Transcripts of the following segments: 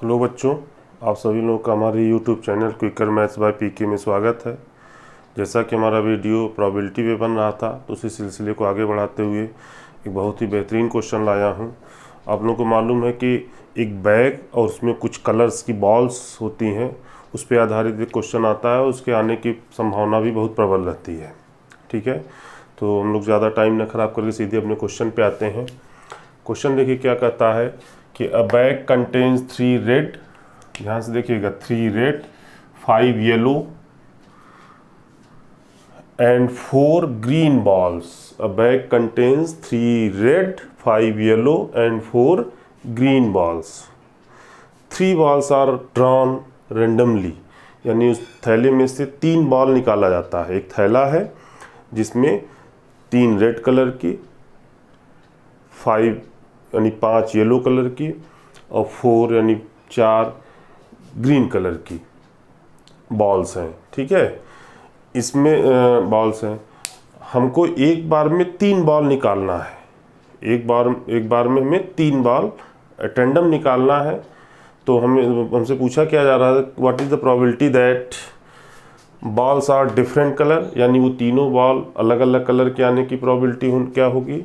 Hello बच्चों, आप सभी लोगों का हमारे YouTube channel Quicker Maths by PK में स्वागत है। जैसा कि हमारा वीडियो प्रोबेबिलिटी पे बन रहा था, तो उसी सिलसिले को आगे बढ़ाते हुए एक बहुत ही बेहतरीन क्वेश्चन लाया हूं। आप लोगों को मालूम है कि एक बैग और उसमें कुछ कलर्स की बॉल्स होती हैं, उस पर आधारित एक क्वेश्चन आता है। उसके आने की संभावना भी बहुत प्रबल रहती है। ठीक है, तो हम लोग ज़्यादा टाइम न खराब करके सीधे अपने क्वेश्चन पे आते हैं। क्वेश्चन देखिए क्या कहता है कि अ बैग कंटेन्स 3 रेड, ध्यान से देखिएगा, 3 red 5 yellow and 4 green balls. A bag contains 3 red 5 yellow and 4 green balls. 3 balls are drawn randomly, यानी उस थैले में से 3 बॉल निकाला जाता है। एक थैला है जिसमें 3 रेड कलर की, 5 यानी 5 येलो कलर की और 4 यानी 4 ग्रीन कलर की बॉल्स हैं। ठीक है, इसमें बॉल्स हैं। हमको एक बार में 3 बॉल निकालना है। एक बार में हमें 3 बॉल टेंडम निकालना है। तो हमसे पूछा क्या जा रहा है, what is the probability that balls are different colour, यानी वो तीनों बॉल अलग अलग कलर के आने की प्रोबेबिलिटी क्या होगी।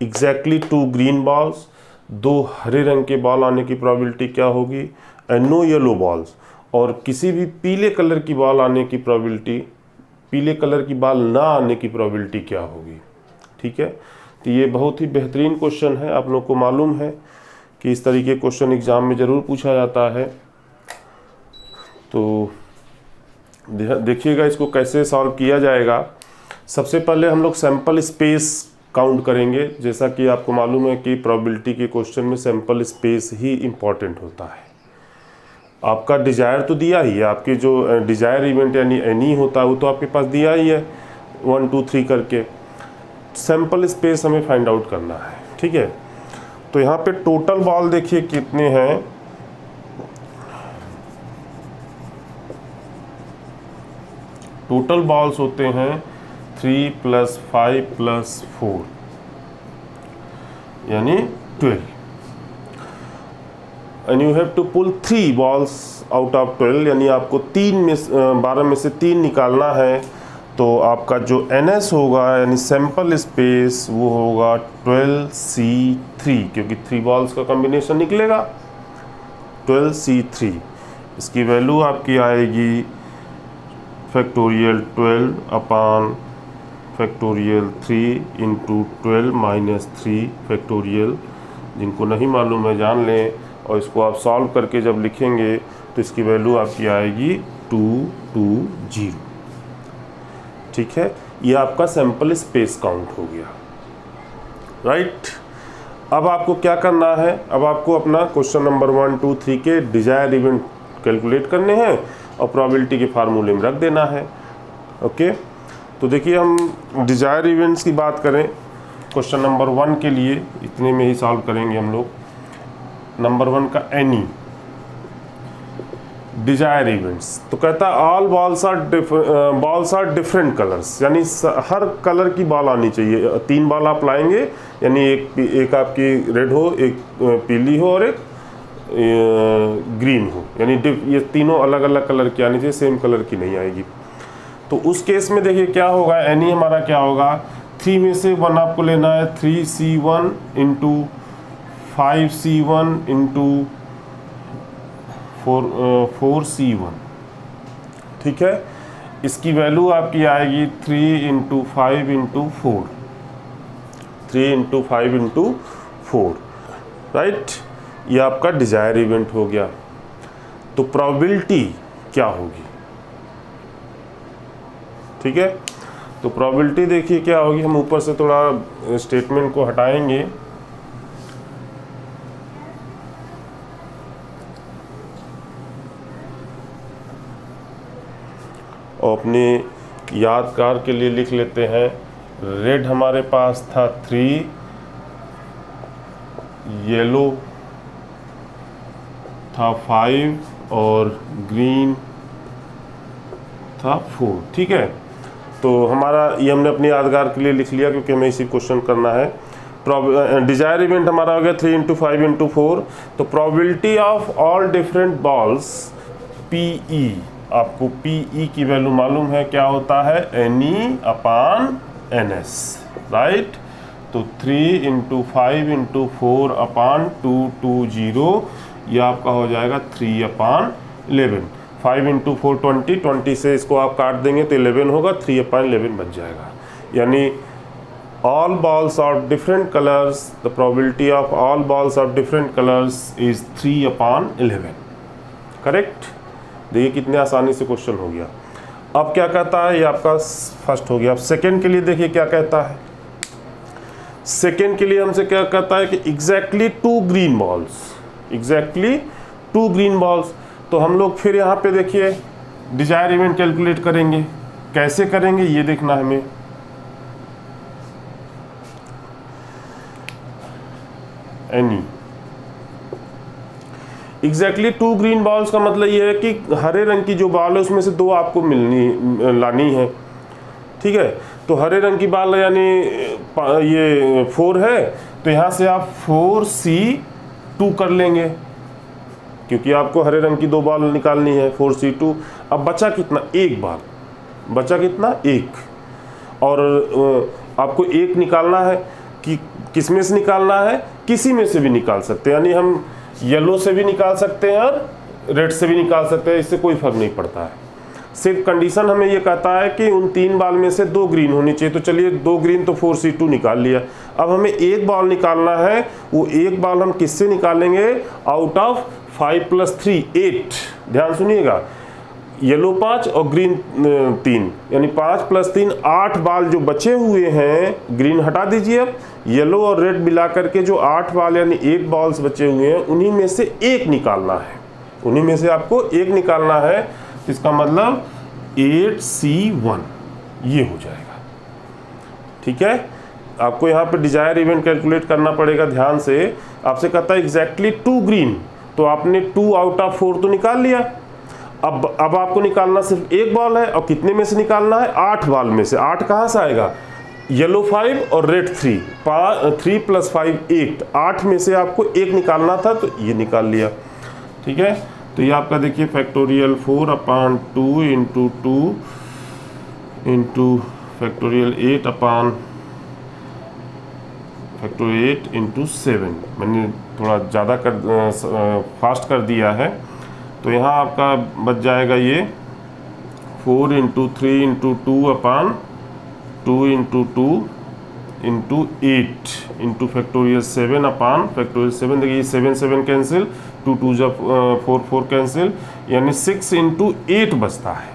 एग्जैक्टली 2 ग्रीन बॉल्स, 2 हरे रंग के बॉल आने की प्रोबेबिलिटी क्या होगी। एंड नो येलो बॉल्स, और किसी भी पीले कलर की बॉल आने की प्रोबेबिलिटी, पीले कलर की बॉल ना आने की प्रोबेबिलिटी क्या होगी। ठीक है, तो ये बहुत ही बेहतरीन क्वेश्चन है। आप लोग को मालूम है कि इस तरीके क्वेश्चन एग्जाम में ज़रूर पूछा जाता है। तो देखिएगा इसको कैसे सॉल्व किया जाएगा। सबसे पहले हम लोग सैंपल स्पेस काउंट करेंगे। जैसा कि आपको मालूम है कि प्रोबेबिलिटी के क्वेश्चन में सैंपल स्पेस ही इम्पॉर्टेंट होता है। आपका डिजायर तो दिया ही है, आपके जो डिजायर इवेंट यानी एनी होता है वो तो आपके पास दिया ही है 1 2 3 करके। सैंपल स्पेस हमें फाइंड आउट करना है। ठीक है, तो यहाँ पे टोटल बॉल देखिए कितने हैं। टोटल बॉल्स होते हैं 3 + 5 + 4 यानी 12, and you have to pull 3 balls out of 12, यानी आपको 12 में से 3 निकालना है। तो आपका जो NS होगा यानी सैंपल स्पेस वो होगा 12C3, क्योंकि 3 बॉल्स का कॉम्बिनेशन निकलेगा 12C3। इसकी वैल्यू आपकी आएगी फैक्टोरियल 12 अपान फैक्टोरियल 3 इंटू 12 - 3 फैक्टोरियल। जिनको नहीं मालूम है जान लें, और इसको आप सॉल्व करके जब लिखेंगे तो इसकी वैल्यू आपकी आएगी 220। ठीक है, ये आपका सैंपल स्पेस काउंट हो गया। राइट, अब आपको क्या करना है, अब आपको अपना क्वेश्चन नंबर 1 2 3 के डिजायर इवेंट कैलकुलेट करने हैं और प्रोबेबिलिटी के फार्मूले में रख देना है। ओके, तो देखिए हम डिजायर इवेंट्स की बात करें क्वेश्चन नंबर 1 के लिए, इतने में ही सॉल्व करेंगे हम लोग। नंबर 1 का एनी डिजायर इवेंट्स, तो कहता है all balls are different colours, यानी हर कलर की बॉल आनी चाहिए। 3 बॉल आप लाएंगे, यानी एक आपकी रेड हो, एक पीली हो और एक ग्रीन हो, यानी ये तीनों अलग अलग कलर की आनी चाहिए, सेम कलर की नहीं आएगी। तो उस केस में देखिए क्या होगा, एनी हमारा क्या होगा, 3 में से 1 आपको लेना है, 3C1 into 5C1 into 4C1। ठीक है, इसकी वैल्यू आपकी आएगी 3 × 5 × 4, 3 × 5 × 4। राइट, ये आपका डिजायर इवेंट हो गया। तो प्रोबेबिलिटी क्या होगी। ठीक है, तो प्रोबेबिलिटी देखिए क्या होगी। हम ऊपर से थोड़ा स्टेटमेंट को हटाएंगे, और अपने यादगार के लिए लिख लेते हैं। रेड हमारे पास था 3, येलो था 5 और ग्रीन था 4। ठीक है, तो हमारा ये हमने अपने यादगार के लिए लिख लिया क्योंकि हमें इसी क्वेश्चन करना है। डिजायर इवेंट हमारा हो गया 3 इंटू 5 इंटू 4। तो probability of all different balls PE, आपको PE की वैल्यू मालूम है क्या होता है, NE/NS, राइट। तो 3 इंटू 5 इंटू 4/220, यह आपका हो जाएगा 3/11। 5 इंटू 4 20, 20 से इसको आप काट देंगे तो 11 होगा, 3/11 बच जाएगा। यानी all balls of different colors, the probability of all balls of different colors is 3/11, correct. देखिए कितने आसानी से क्वेश्चन हो गया। अब क्या कहता है, ये आपका फर्स्ट हो गया। अब सेकेंड के लिए देखिए क्या कहता है। सेकेंड के लिए हमसे क्या कहता है कि exactly 2 green balls, exactly 2 green balls. तो हम लोग फिर यहाँ पे देखिए डिजायर इवेंट कैलकुलेट करेंगे। कैसे करेंगे ये देखना हमें। एनी एग्जैक्टली 2 ग्रीन बॉल्स का मतलब ये है कि हरे रंग की जो बॉल है उसमें से 2 आपको लानी है, ठीक है। तो हरे रंग की बॉल यानी ये 4 है, तो यहाँ से आप 4C2 कर लेंगे, क्योंकि आपको हरे रंग की 2 बॉल निकालनी है, 4C2। अब बचा कितना, 1 बॉल बचा, कितना, 1। और आपको 1 निकालना है कि किस में से निकालना है, किसी में से भी निकाल सकते हैं, यानी हम येलो से भी निकाल सकते हैं और रेड से भी निकाल सकते हैं, इससे कोई फर्क नहीं पड़ता है। सिर्फ कंडीशन हमें ये कहता है कि उन 3 बॉल में से 2 ग्रीन होनी चाहिए। तो चलिए 2 ग्रीन तो 4C2 निकाल लिया। अब हमें 1 बॉल निकालना है, वो 1 बॉल हम किससे निकालेंगे, आउट ऑफ 5 + 3 8। ध्यान सुनिएगा, येलो 5 और ग्रीन 3, यानी 5 + 3 8 बॉल जो बचे हुए हैं, ग्रीन हटा दीजिए। अब येलो और रेड मिला करके जो 8 बॉल यानी 8 बॉल्स बचे हुए हैं, उन्हीं में से 1 निकालना है, उन्हीं में से आपको 1 निकालना है। तो इसका मतलब 8C1 ये हो जाएगा, ठीक है। आपको यहाँ पे डिजायर इवेंट कैलकुलेट करना पड़ेगा ध्यान से। आपसे कहता है एग्जैक्टली 2 ग्रीन, तो आपने 2 आउट ऑफ 4 तो निकाल लिया। अब आपको निकालना सिर्फ 1 बॉल है, और कितने में से निकालना है, 8 बॉल में से। 8 कहाँ से आएगा, येलो 5 और रेड 3, 3 + 5 8, 8 में से आपको 1 निकालना था, तो ये निकाल लिया, ठीक है। तो ये आपका देखिए factorial 4/2 into 2 into factorial 8 into 7। मैंने थोड़ा ज़्यादा फास्ट कर दिया है। तो यहाँ आपका बच जाएगा ये 4 into 3 into 2/2 into 2 into 8 into factorial 7/फैक्टोरियल 7। देखिए 7 7 कैंसिल, 2 2 जब 4 4 कैंसिल, यानी 6 इंटू 8 बचता है।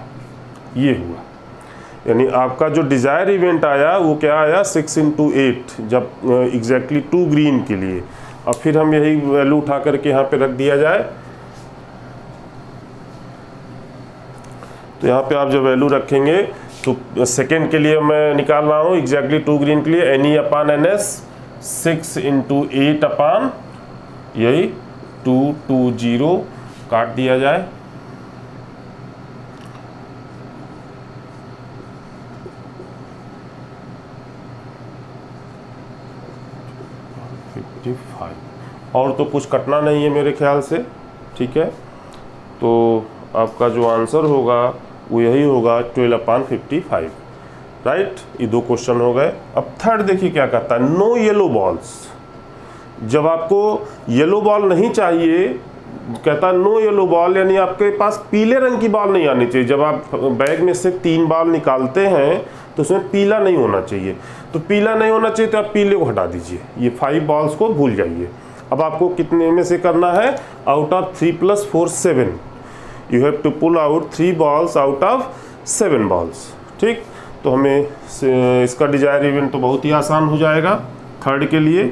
ये हुआ, यानी आपका जो डिजायर इवेंट आया वो क्या आया, 6 इंटू 8, जब एग्जैक्टली 2 ग्रीन के लिए। अब फिर हम यही वैल्यू उठा करके यहाँ पे रख दिया जाए। तो यहाँ पे आप जब वैल्यू रखेंगे तो सेकेंड के लिए मैं निकाल रहा हूँ एग्जैक्टली 2 ग्रीन के लिए, NE/NS 6 इंटू 8 यही 220 काट दिया जाए। और तो कुछ कटना नहीं है मेरे ख्याल से, ठीक है। तो आपका जो आंसर होगा वो यही होगा 12/55, राइट। ये 2 क्वेश्चन हो गए। अब थर्ड देखिए क्या कहता है, नो येलो बॉल्स। जब आपको येलो बॉल नहीं चाहिए, कहता है नो येलो बॉल, यानी आपके पास पीले रंग की बॉल नहीं आनी चाहिए। जब आप बैग में से 3 बॉल निकालते हैं तो उसमें पीला नहीं होना चाहिए। तो पीला नहीं होना चाहिए तो आप पीले को हटा दीजिए, ये 5 बॉल्स को भूल जाइए। अब आपको कितने में से करना है, out of 3 + 4 7। You have to pull out 3 balls out of 7 balls, ठीक। तो हमें इसका डिजायर इवेंट तो बहुत ही आसान हो जाएगा थर्ड के लिए।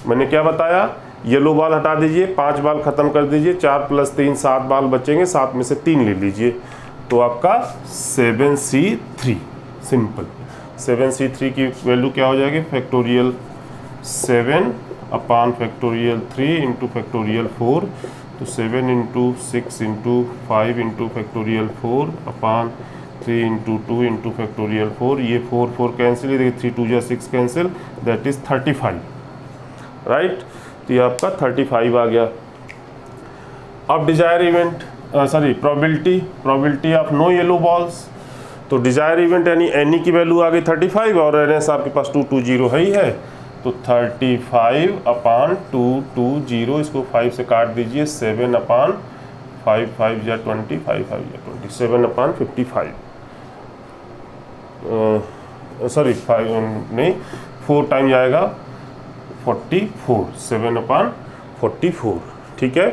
मैंने क्या बताया, येलो बॉल हटा दीजिए, 5 बॉल खत्म कर दीजिए, 4 + 3 7 बॉल बचेंगे, 7 में से 3 ले लीजिए, तो आपका 7C3 सिंपल। 7C3 की वैल्यू क्या हो जाएगी, फैक्टोरियल 7/फैक्टोरियल 3 इंटू फैक्टोरियल 4। तो 7 into 6 into 5 into factorial 4/3 3 into 2 into factorial 4, ये 4 4 कैंसिल, ये देखिए 3 2 जा 6 कैंसिल, दैट इज 35, राइट। तो ये आपका 35 आ गया। अब desire event probability of no yellow balls. तो डिजायर इवेंट यानी एनी की वैल्यू आ गई 35 और एन एस आपके पास 220 है ही है, तो 35/220, इसको 5 से काट दीजिए, 7/5 5 जा 20, 5 5 जा 20, 7/55, सॉरी 5 नहीं 4 टाइम जाएगा 44, 7/44, ठीक है।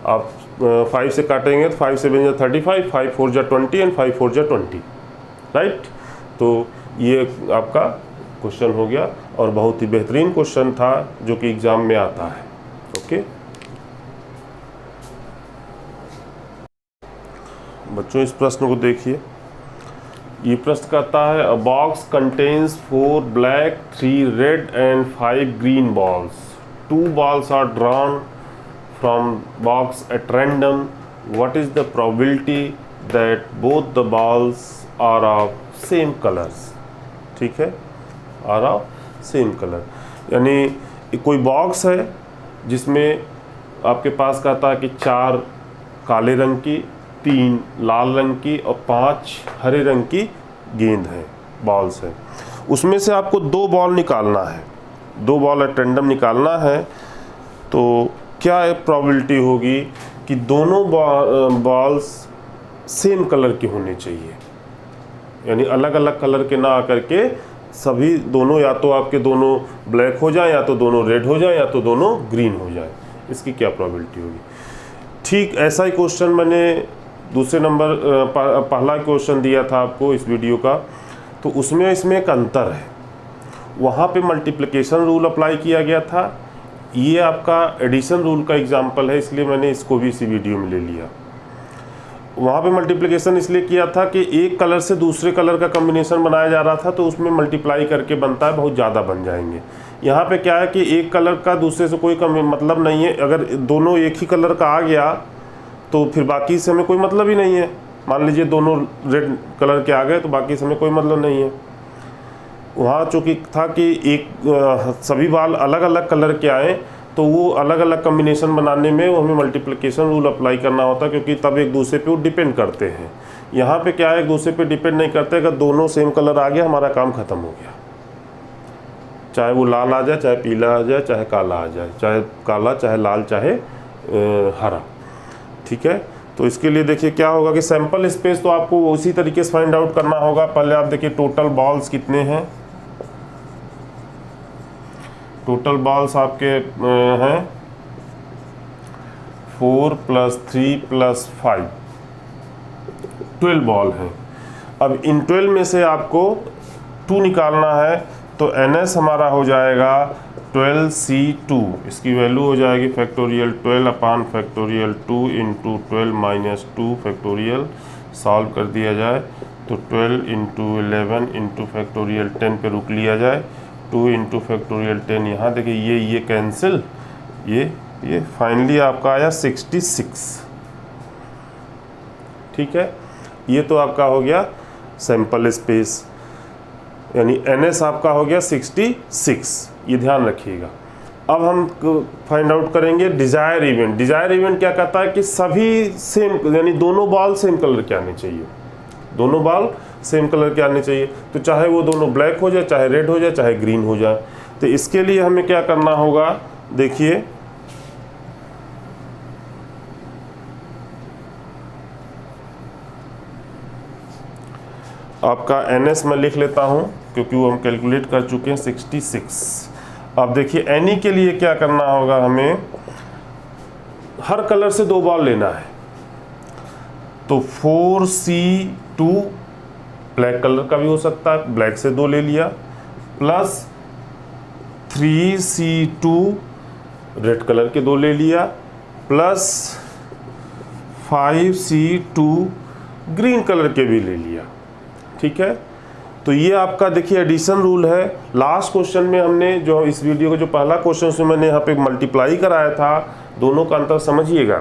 आप 5 से काटेंगे तो 5 7 जा 35, 5 4 जा 20 एंड 5 4 जा 20, राइट। तो ये आपका क्वेश्चन हो गया और बहुत ही बेहतरीन क्वेश्चन था जो कि एग्जाम में आता है। ओके बच्चों, इस प्रश्न को देखिए। ये प्रश्न कहता है अ box contains 4 black 3 red and 5 green balls, 2 balls are drawn from box at random. What is the probability that both the balls are of same colors? ठीक है, are of same color, यानी कोई बॉक्स है जिसमें आपके पास कहता है कि 4 काले रंग की, 3 लाल रंग की और 5 हरे रंग की गेंद है, बॉल्स है। उसमें से आपको 2 बॉल निकालना है, 2 बॉल एट रैंडम निकालना है। तो क्या प्रोबेबिलिटी होगी कि दोनों बॉल्स सेम कलर के होने चाहिए, यानी अलग अलग कलर के ना आकर के सभी दोनों, या तो आपके दोनों ब्लैक हो जाए, या तो दोनों रेड हो जाए, या तो दोनों ग्रीन हो जाए, इसकी क्या प्रोबेबिलिटी होगी। ठीक ऐसा ही क्वेश्चन मैंने दूसरे नंबर पहला क्वेश्चन दिया था आपको इस वीडियो का, तो उसमें इसमें एक अंतर है। वहाँ पे मल्टीप्लिकेशन रूल अप्लाई किया गया था, ये आपका एडिशन रूल का एग्जाम्पल है, इसलिए मैंने इसको भी इसी वीडियो में ले लिया। वहाँ पे मल्टीप्लिकेशन इसलिए किया था कि एक कलर से दूसरे कलर का कॉम्बिनेशन बनाया जा रहा था, तो उसमें मल्टीप्लाई करके बनता है, बहुत ज़्यादा बन जाएंगे। यहाँ पे क्या है कि एक कलर का दूसरे से कोई मतलब नहीं है, अगर दोनों एक ही कलर का आ गया तो फिर बाकी से हमें कोई मतलब ही नहीं है। मान लीजिए दोनों रेड कलर के आ गए तो बाकी से हमें कोई मतलब नहीं है। वहाँ चूँकि था कि एक सभी बाल अलग अलग कलर के आए तो वो अलग अलग कम्बिनेशन बनाने में वो हमें मल्टीप्लिकेशन रूल अप्लाई करना होता है, क्योंकि तब एक दूसरे पे वो डिपेंड करते हैं। यहाँ पे क्या है, एक दूसरे पे डिपेंड नहीं करते, अगर दोनों सेम कलर आ गया हमारा काम ख़त्म हो गया। चाहे वो लाल आ जाए, चाहे पीला आ जाए, चाहे काला आ जाए, चाहे काला, चाहे लाल, चाहे हरा, ठीक है। तो इसके लिए देखिए क्या होगा कि सैंपल स्पेस तो आपको उसी तरीके से फाइंड आउट करना होगा। पहले आप देखिए टोटल बॉल्स कितने हैं। टोटल बॉल्स आपके हैं 4 + 3 + 5, 12 बॉल हैं। अब इन 12 में से आपको 2 निकालना है, तो NS हमारा हो जाएगा 12C2, इसकी वैल्यू हो जाएगी फैक्टोरियल 12/2 इंटू 12 - 2 फैक्टोरियल। सॉल्व कर दिया जाए तो 12 × 11 इंटू फैक्टोरियल 10 पे रुक लिया जाए, 2 इंटू फैक्टोरियल 10, यहाँ देखिए ये कैंसिल, ये फाइनली आपका आया 66, ठीक है। ये तो आपका हो गया सैंपल स्पेस, यानी NS आपका हो गया 66, ये ध्यान रखिएगा। अब हम फाइंड आउट करेंगे डिजायर इवेंट। डिजायर इवेंट क्या कहता है कि सभी सेम, यानी दोनों बॉल सेम कलर के आने चाहिए, दोनों बॉल सेम कलर के आने चाहिए। तो चाहे वो दोनों ब्लैक हो जाए, चाहे रेड हो जाए, चाहे ग्रीन हो जाए। तो इसके लिए हमें क्या करना होगा, देखिए आपका NS मैं लिख लेता हूं क्योंकि वो हम कैलकुलेट कर चुके हैं 66। अब देखिए एनी के लिए क्या करना होगा, हमें हर कलर से 2 बॉल लेना है। तो 4C2 ब्लैक कलर का भी हो सकता है, ब्लैक से 2 ले लिया, प्लस 3C2 रेड कलर के 2 ले लिया, प्लस 5C2 ग्रीन कलर के भी ले लिया, ठीक है। तो ये आपका देखिए एडिशन रूल है। लास्ट क्वेश्चन में हमने जो इस वीडियो का जो पहला क्वेश्चन से मैंने यहाँ पे मल्टीप्लाई कराया था, दोनों का अंतर समझिएगा,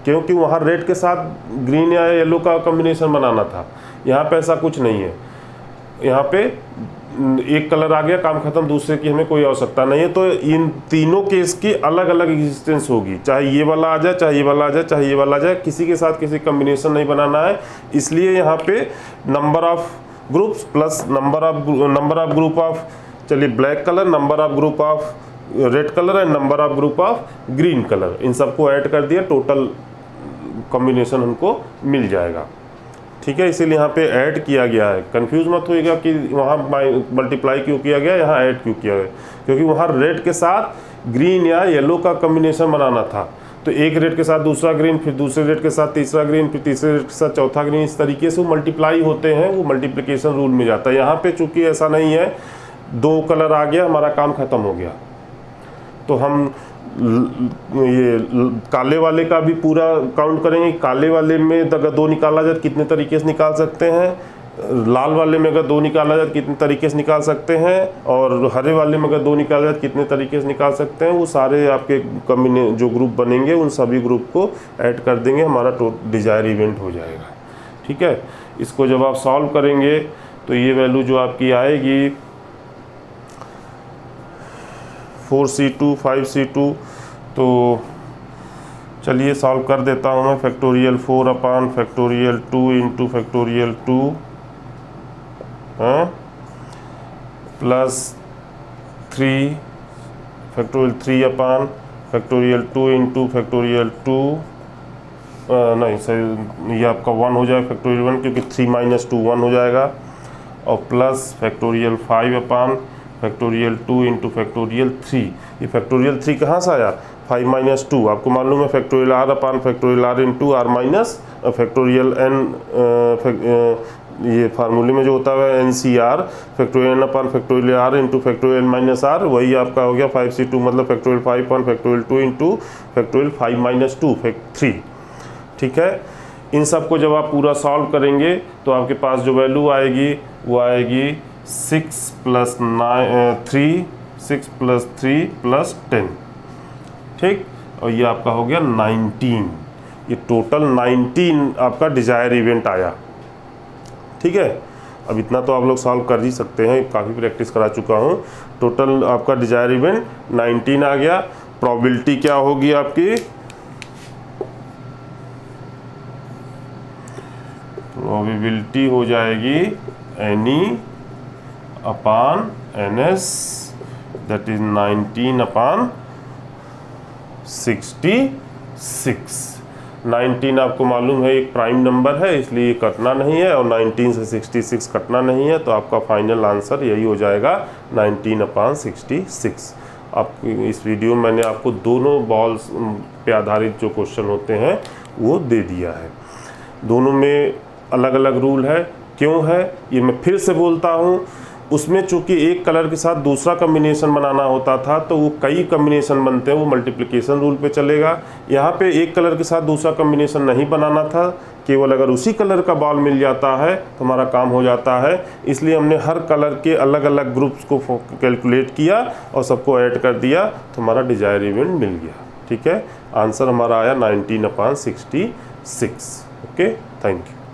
क्योंकि वहाँ रेड के साथ ग्रीन या येलो का कॉम्बिनेशन बनाना था। यहाँ पे ऐसा कुछ नहीं है, यहाँ पे एक कलर आ गया, काम खत्म, दूसरे की हमें कोई आवश्यकता नहीं है। तो इन तीनों केस की अलग अलग एग्जिस्टेंस होगी, चाहे ये वाला आ जाए, चाहे ये वाला आ जाए, चाहे ये वाला आ जाए, किसी के साथ किसी कॉम्बिनेशन नहीं बनाना है। इसलिए यहाँ पे number of groups plus number of group of, चलिए black colour, number of group of red colour and number of group of green colour, इन सबको ऐड कर दिया, टोटल कॉम्बिनेशन हमको मिल जाएगा। ठीक है, इसीलिए यहाँ पे ऐड किया गया है। कंफ्यूज मत होइएगा कि वहाँ मल्टीप्लाई क्यों किया गया, यहाँ ऐड क्यों किया गया, क्योंकि वहाँ रेड के साथ ग्रीन या येलो का कॉम्बिनेशन बनाना था। तो एक रेड के साथ दूसरा ग्रीन, फिर दूसरे रेड के साथ तीसरा ग्रीन, फिर तीसरे रेड के साथ चौथा ग्रीन, इस तरीके से वो मल्टीप्लाई होते हैं, वो मल्टीप्लिकेशन रूल में जाता है। यहाँ पे चूंकि ऐसा नहीं है, दो कलर आ गया, हमारा काम खत्म हो गया। तो हम ये काले वाले का भी पूरा काउंट करेंगे। काले वाले में अगर दो निकाला जाए कितने तरीके से निकाल सकते हैं, लाल वाले में अगर दो निकाला जाए कितने तरीके से निकाल सकते हैं, और हरे वाले में अगर दो निकाला जाए कितने तरीके से निकाल सकते हैं, वो सारे आपके जो ग्रुप बनेंगे उन सभी ग्रुप को ऐड कर देंगे, हमारा डिजायर इवेंट हो जाएगा। ठीक है, इसको जब आप सॉल्व करेंगे तो ये वैल्यू जो आपकी आएगी 4c2 5c2, तो चलिए सॉल्व कर देता हूँ मैं। Factorial 4 upon factorial 2 into factorial 2 plus 3 factorial 3 upon factorial 2 into factorial 2, नहीं सर, ये आपका 1 हो जाएगा फैक्टोरियल 1, क्योंकि 3 माइनस 2 1 हो जाएगा, और plus factorial 5 upon factorial 2 into factorial 3। ये फैक्टोरियल 3 कहाँ से आया, 5 माइनस 2, आपको मालूम है factorial r upon factorial r into r minus factorial n, ये फार्मूले में जो होता है NCR, factorial n upon factorial r into factorial minus r, वही आपका हो गया 5c2, मतलब factorial 5 upon factorial 2 into factorial 5 minus 2 3। ठीक है, इन सब को जब आप पूरा सॉल्व करेंगे तो आपके पास जो वैल्यू आएगी वो आएगी 6 प्लस 3 6 प्लस 3 प्लस 10। ठीक, और ये आपका हो गया 19। ये टोटल 19 आपका डिजायर इवेंट आया। ठीक है, अब इतना तो आप लोग सॉल्व कर ही सकते हैं, काफ़ी प्रैक्टिस करा चुका हूँ। टोटल आपका डिजायर इवेंट 19 आ गया। प्रोबेबिलिटी क्या होगी आपकी, प्रोबेबिलिटी हो जाएगी any upon NS, that is 19 अपान 66। 19 आपको मालूम है एक प्राइम नंबर है, इसलिए कटना नहीं है, और 19 से 66 कटना नहीं है, तो आपका फाइनल आंसर यही हो जाएगा 19 अपान 66। आप इस वीडियो में मैंने आपको दोनों बॉल्स पे आधारित जो क्वेश्चन होते हैं वो दे दिया है। दोनों में अलग अलग रूल है, क्यों है ये मैं फिर से बोलता हूँ। उसमें चूंकि एक कलर के साथ दूसरा कॉम्बिनेशन बनाना होता था, तो वो कई कॉम्बिनेशन बनते हैं, वो मल्टीप्लिकेशन रूल पे चलेगा। यहाँ पे एक कलर के साथ दूसरा कॉम्बिनेशन नहीं बनाना था, केवल अगर उसी कलर का बॉल मिल जाता है तो हमारा काम हो जाता है। इसलिए हमने हर कलर के अलग अलग ग्रुप्स को कैलकुलेट किया और सबको ऐड कर दिया, तो हमारा डिजायर इवेंट मिल गया। ठीक है, आंसर हमारा आया 19 अपान 66। Okay, thank you.